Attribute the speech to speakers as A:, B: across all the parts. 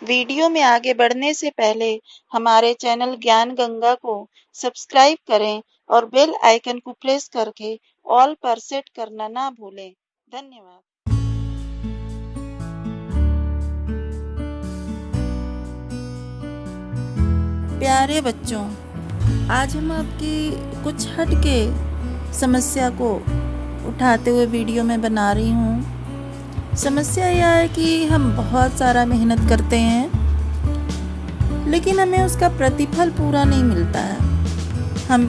A: Video में आगे बढ़ने से पहले हमारे चैनल ज्ञान गंगा को सब्सक्राइब करें और बेल आइकन को प्रेस करके ऑल पर सेट करना ना भूलें। धन्यवाद। प्यारे बच्चों, आज हम आपकी कुछ हटके समस्या को उठाते हुए वीडियो में बना रही हूँ। समस्या यह है कि हम बहुत सारा मेहनत करते हैं लेकिन हमें उसका प्रतिफल पूरा नहीं मिलता है। हम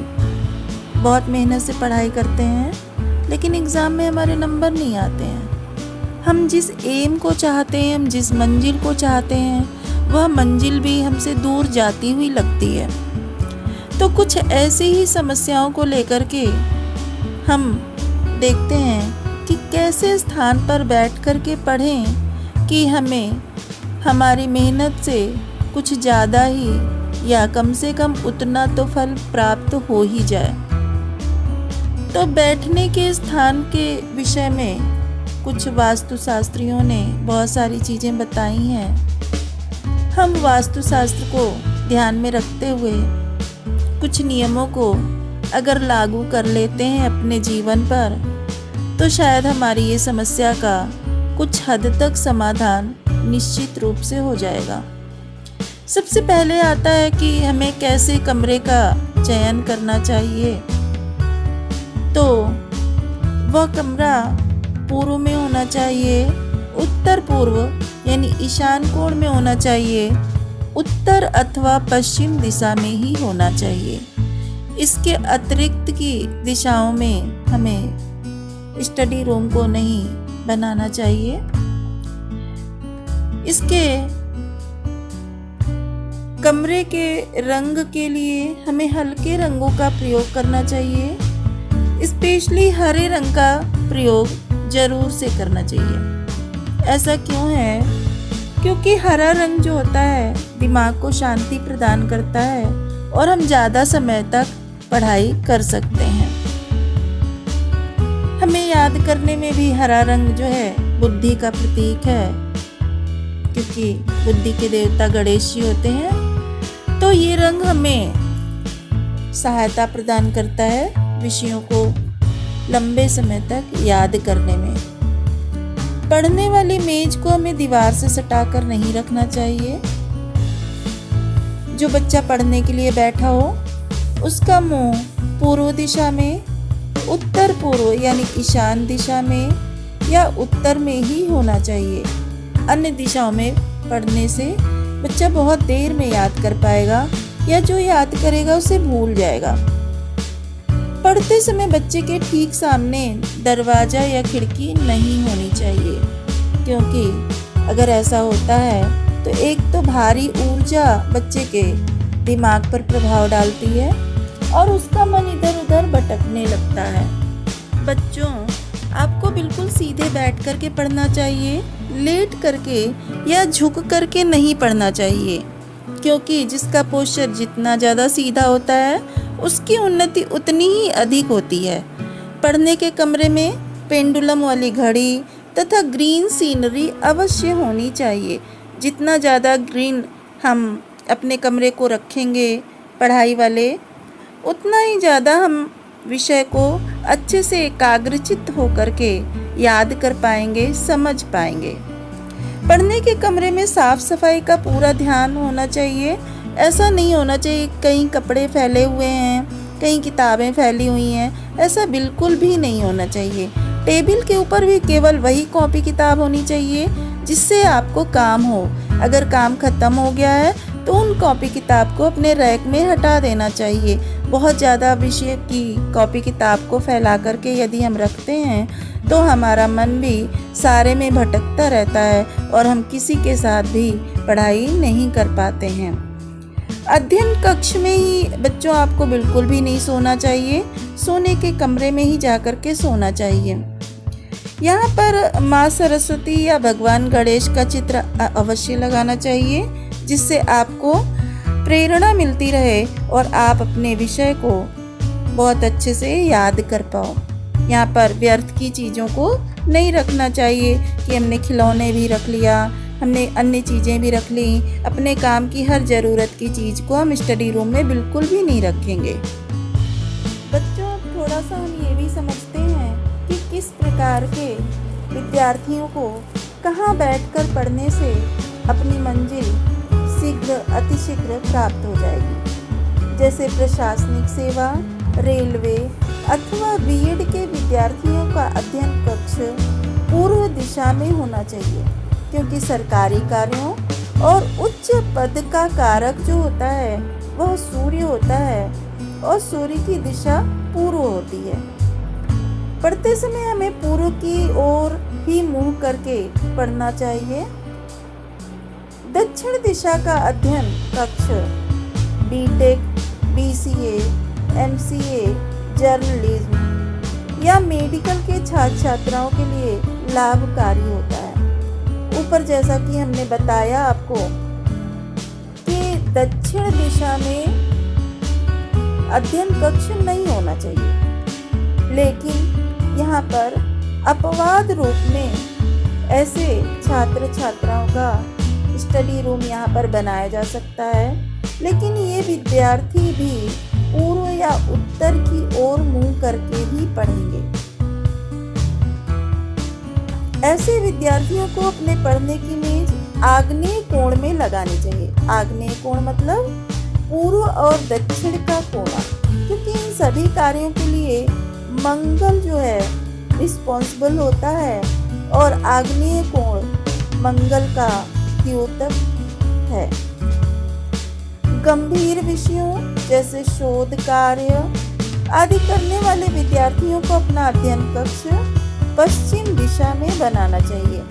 A: बहुत मेहनत से पढ़ाई करते हैं लेकिन एग्ज़ाम में हमारे नंबर नहीं आते हैं। हम जिस एम को चाहते हैं, हम जिस मंजिल को चाहते हैं, वह मंजिल भी हमसे दूर जाती हुई लगती है। तो कुछ ऐसी ही समस्याओं को लेकर के हम देखते हैं कि कैसे स्थान पर बैठ कर के पढ़ें कि हमें हमारी मेहनत से कुछ ज़्यादा ही या कम से कम उतना तो फल प्राप्त हो ही जाए। तो बैठने के स्थान के विषय में कुछ वास्तुशास्त्रियों ने बहुत सारी चीज़ें बताई हैं। हम वास्तुशास्त्र को ध्यान में रखते हुए कुछ नियमों को अगर लागू कर लेते हैं अपने जीवन पर तो शायद हमारी ये समस्या का कुछ हद तक समाधान निश्चित रूप से हो जाएगा। सबसे पहले आता है कि हमें कैसे कमरे का चयन करना चाहिए। तो वह कमरा पूर्व में होना चाहिए, उत्तर पूर्व यानी ईशान कोण में होना चाहिए, उत्तर अथवा पश्चिम दिशा में ही होना चाहिए। इसके अतिरिक्त की दिशाओं में हमें स्टडी रूम को नहीं बनाना चाहिए। इसके कमरे के रंग के लिए हमें हल्के रंगों का प्रयोग करना चाहिए। स्पेशली हरे रंग का प्रयोग जरूर से करना चाहिए। ऐसा क्यों है? क्योंकि हरा रंग जो होता है दिमाग को शांति प्रदान करता है और हम ज़्यादा समय तक पढ़ाई कर सकते हैं। हमें याद करने में भी हरा रंग जो है बुद्धि का प्रतीक है, क्योंकि बुद्धि के देवता गणेश जी होते हैं। तो ये रंग हमें सहायता प्रदान करता है विषयों को लंबे समय तक याद करने में। पढ़ने वाली मेज को हमें दीवार से सटाकर नहीं रखना चाहिए। जो बच्चा पढ़ने के लिए बैठा हो उसका मुंह पूर्व दिशा में, उत्तर पूर्व यानी ईशान दिशा में या उत्तर में ही होना चाहिए। अन्य दिशाओं में पढ़ने से बच्चा बहुत देर में याद कर पाएगा या जो याद करेगा उसे भूल जाएगा। पढ़ते समय बच्चे के ठीक सामने दरवाजा या खिड़की नहीं होनी चाहिए, क्योंकि अगर ऐसा होता है तो एक तो भारी ऊर्जा बच्चे के दिमाग पर प्रभाव डालती है और उसका मन इधर उधर भटकने लगता है। बच्चों, आपको बिल्कुल सीधे बैठ करके पढ़ना चाहिए, लेट करके या झुक करके नहीं पढ़ना चाहिए, क्योंकि जिसका पोस्चर जितना ज़्यादा सीधा होता है उसकी उन्नति उतनी ही अधिक होती है। पढ़ने के कमरे में पेंडुलम वाली घड़ी तथा ग्रीन सीनरी अवश्य होनी चाहिए। जितना ज़्यादा ग्रीन हम अपने कमरे को रखेंगे पढ़ाई वाले, उतना ही ज़्यादा हम विषय को अच्छे से एकाग्रचित्त होकर के याद कर पाएंगे, समझ पाएंगे। पढ़ने के कमरे में साफ सफाई का पूरा ध्यान होना चाहिए। ऐसा नहीं होना चाहिए कहीं कपड़े फैले हुए हैं, कहीं किताबें फैली हुई हैं, ऐसा बिल्कुल भी नहीं होना चाहिए। टेबल के ऊपर भी केवल वही कॉपी किताब होनी चाहिए जिससे आपको काम हो। अगर काम खत्म हो गया है तो उन कॉपी किताब को अपने रैक में हटा देना चाहिए। बहुत ज़्यादा विषय की कॉपी किताब को फैला करके यदि हम रखते हैं तो हमारा मन भी सारे में भटकता रहता है और हम किसी के साथ भी पढ़ाई नहीं कर पाते हैं। अध्ययन कक्ष में ही बच्चों आपको बिल्कुल भी नहीं सोना चाहिए। सोने के कमरे में ही जाकर के सोना चाहिए। यहाँ पर माँ सरस्वती या भगवान गणेश का चित्र अवश्य लगाना चाहिए, जिससे आपको प्रेरणा मिलती रहे और आप अपने विषय को बहुत अच्छे से याद कर पाओ। यहाँ पर व्यर्थ की चीज़ों को नहीं रखना चाहिए कि हमने खिलौने भी रख लिया, हमने अन्य चीज़ें भी रख ली। अपने काम की हर ज़रूरत की चीज़ को हम स्टडी रूम में बिल्कुल भी नहीं रखेंगे। बच्चों, अब थोड़ा सा हम ये भी समझते हैं कि किस प्रकार के विद्यार्थियों को कहाँ बैठकर पढ़ने से अपनी मंजिल अतिशीघ्र प्राप्त हो जाएगी। जैसे प्रशासनिक सेवा, रेलवे अथवा बीएड के विद्यार्थियों का अध्ययन कक्ष पूर्व दिशा में होना चाहिए, क्योंकि सरकारी कार्यों और उच्च पद का कारक जो होता है वह सूर्य होता है और सूर्य की दिशा पूर्व होती है। पढ़ते समय हमें पूर्व की ओर ही मुंह करके पढ़ना चाहिए। दक्षिण दिशा का अध्ययन कक्ष बीटेक, बीसीए, एमसीए, जर्नलिज्म या मेडिकल के छात्र छात्राओं के लिए लाभकारी होता है। ऊपर जैसा कि हमने बताया आपको कि दक्षिण दिशा में अध्ययन कक्ष नहीं होना चाहिए, लेकिन यहाँ पर अपवाद रूप में ऐसे छात्र छात्राओं का स्टडी रूम यहाँ पर बनाया जा सकता है, लेकिन ये विद्यार्थी भी पूर्व या उत्तर की ओर मुंह करके ही पढ़ेंगे। ऐसे विद्यार्थियों को अपने पढ़ने की मेज आग्नेय कोण में लगानी चाहिए। आग्नेय कोण मतलब पूर्व और दक्षिण का कोना, क्योंकि इन सभी कार्यों के लिए मंगल जो है रिस्पॉन्सिबल होता है और आग्नेय कोण मंगल का द्योतक है। गंभीर विषयों जैसे शोध कार्य आदि करने वाले विद्यार्थियों को अपना अध्ययन कक्ष पश्चिम दिशा में बनाना चाहिए।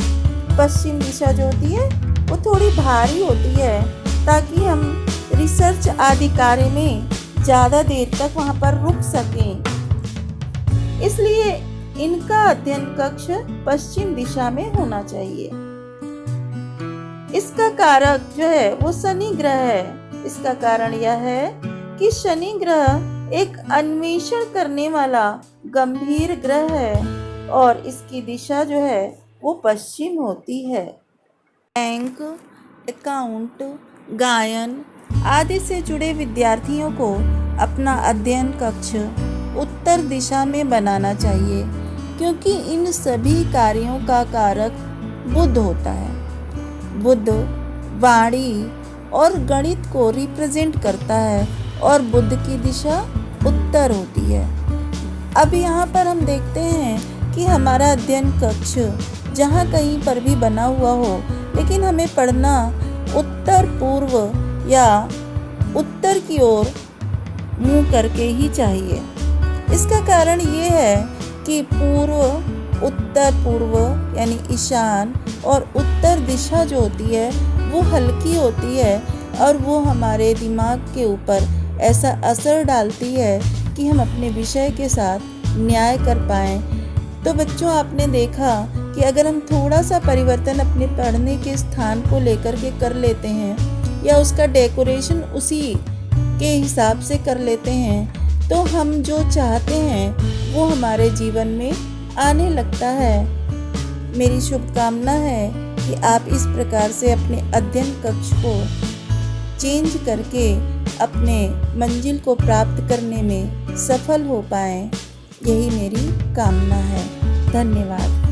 A: पश्चिम दिशा जो होती है वो थोड़ी भारी होती है, ताकि हम रिसर्च आदि कार्य में ज़्यादा देर तक वहाँ पर रुक सकें। इसलिए इनका अध्ययन कक्ष पश्चिम दिशा में होना चाहिए। इसका कारक जो है वो शनि ग्रह है। इसका कारण यह है कि शनि ग्रह एक अन्वेषण करने वाला गंभीर ग्रह है और इसकी दिशा जो है वो पश्चिम होती है। बैंक, अकाउंट, गायन आदि से जुड़े विद्यार्थियों को अपना अध्ययन कक्ष उत्तर दिशा में बनाना चाहिए, क्योंकि इन सभी कार्यों का कारक बुध होता है। बुध वाणी और गणित को रिप्रेजेंट करता है और बुध की दिशा उत्तर होती है। अब यहाँ पर हम देखते हैं कि हमारा अध्ययन कक्ष जहाँ कहीं पर भी बना हुआ हो, लेकिन हमें पढ़ना उत्तर पूर्व या उत्तर की ओर मुँह करके ही चाहिए। इसका कारण ये है कि पूर्व, उत्तर पूर्व यानी ईशान और उत्तर दिशा जो होती है वो हल्की होती है और वो हमारे दिमाग के ऊपर ऐसा असर डालती है कि हम अपने विषय के साथ न्याय कर पाएँ। तो बच्चों, आपने देखा कि अगर हम थोड़ा सा परिवर्तन अपने पढ़ने के स्थान को लेकर के कर लेते हैं या उसका डेकोरेशन उसी के हिसाब से कर लेते हैं, तो हम जो चाहते हैं वो हमारे जीवन में आने लगता है। मेरी शुभकामना है कि आप इस प्रकार से अपने अध्ययन कक्ष को चेंज करके अपने मंजिल को प्राप्त करने में सफल हो पाएं। यही मेरी कामना है। धन्यवाद।